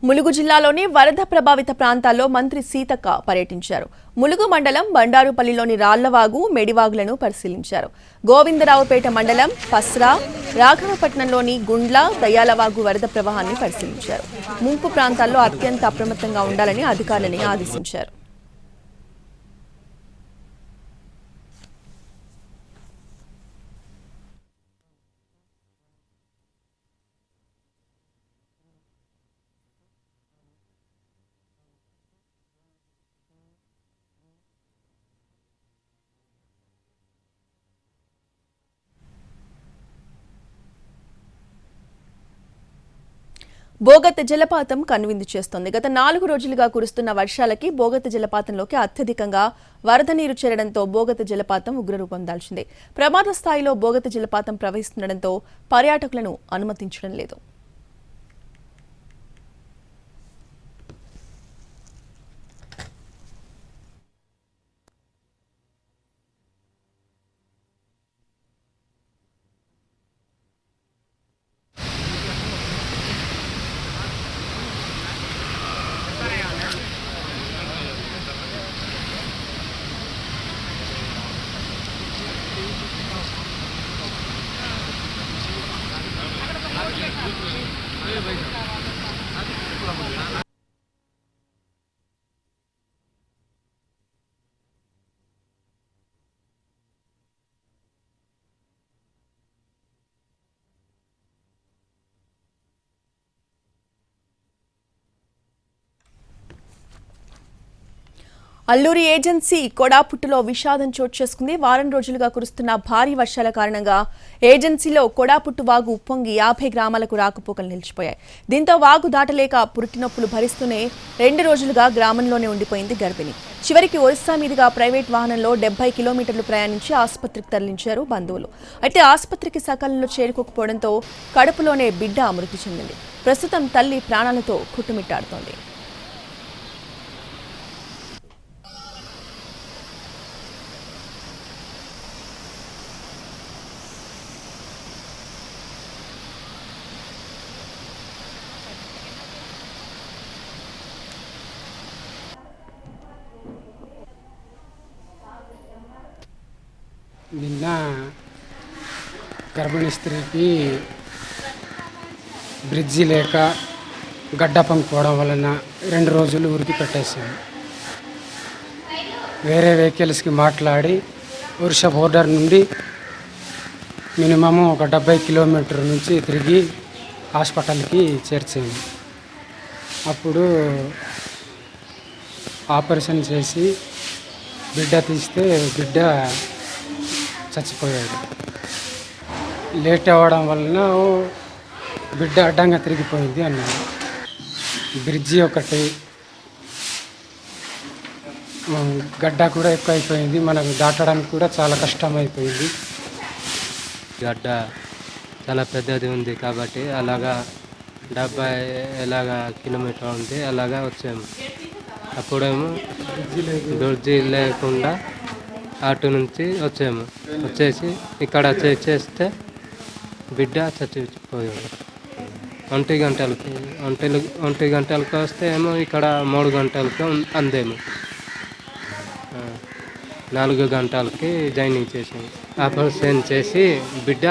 ములుగు జిల్లాలోని వరద ప్రభావిత ప్రాంతాల్లో మంత్రి సీతక్క పర్యటించారు. ములుగు మండలం బండారుపల్లిలోని రాళ్లవాగు, మెడివాగులను పరిశీలించారు. గోవిందరావుపేట మండలం పస్రా, రాఘవపట్నంలోని గుండ్ల, దయాలవాగు వరద ప్రవాహాన్ని పరిశీలించారు. ముంపు ప్రాంతాల్లో అత్యంత అప్రమత్తంగా ఉండాలని అధికారులను ఆదేశించారు. బోగత జలపాతం కనువిందు చేస్తోంది. గత 4 రోజులుగా కురుస్తున్న వర్షాలకి బోగత జలపాతంలోకి అత్యధికంగా వరద నీరు చేరడంతో బోగత జలపాతం ఉగ్రరూపం దాల్చింది. ప్రమాద స్థాయిలో బోగత జలపాతం ప్రవహిస్తుండటంతో పర్యాటకులను అనుమతించడం లేదు. అల్లూరి ఏజెన్సీ కొడాపుట్టులో విషాదం చోటు చేసుకుంది. వారం రోజులుగా కురుస్తున్న భారీ వర్షాల కారణంగా ఏజెన్సీలో కొడాపుట్టు వాగు ఉప్పొంగి 50 గ్రామాలకు రాకపోకలు నిలిచిపోయాయి. దీంతో వాగు దాటలేక పురిటినొప్పులు భరిస్తూనే 2 రోజులుగా గ్రామంలోనే ఉండిపోయింది గర్భిణి. చివరికి ఒరిస్సా మీదుగా ప్రైవేట్ వాహనంలో 70 కిలోమీటర్లు ప్రయాణించి ఆసుపత్రికి తరలించారు బంధువులు. అయితే ఆసుపత్రికి సకాలంలో చేరుకోకపోవడంతో కడుపులోనే బిడ్డ మృతి చెందింది. ప్రస్తుతం తల్లి ప్రాణాలతో కుట్టుమిట్టాడుతోంది. నిన్న గర్భిణీ స్త్రీకి బ్రిడ్జి లేక గడ్డపం పోవడం వలన 2 రోజులు ఉరికి పెట్టేసాము. వేరే వెహికల్స్కి మాట్లాడి ఒరిస్సా బోర్డర్ నుండి మినిమము ఒక 70 కిలోమీటర్ నుంచి తిరిగి హాస్పిటల్కి చేర్చాము. అప్పుడు ఆపరేషన్ చేసి బిడ్డ తీస్తే బిడ్డ చచ్చిపోయాడు. లేట్ అవ్వడం వలన బిడ్డ అడ్డంగా తిరిగిపోయింది అన్నాడు. బ్రిడ్జి ఒకటి, గడ్డ కూడా ఎక్కువ అయిపోయింది. మనకు దాటడానికి కూడా చాలా కష్టమైపోయింది. గడ్డ చాలా పెద్దది ఉంది కాబట్టి అలాగా 70 కిలోమీటర్ ఉంది. అలాగా వచ్చాము. అప్పుడేమో బ్రిడ్జి లేకుండా అటు నుంచి వచ్చేసి ఇక్కడ చేస్తే బిడ్డ చచ్చిపోయాడు. 1 గంటలకు వస్తే ఏమో ఇక్కడ 3 గంటలకు అందేమో. 4 గంటలకి జాయినింగ్ చేసాము. ఆపరేషన్ చేసి బిడ్డ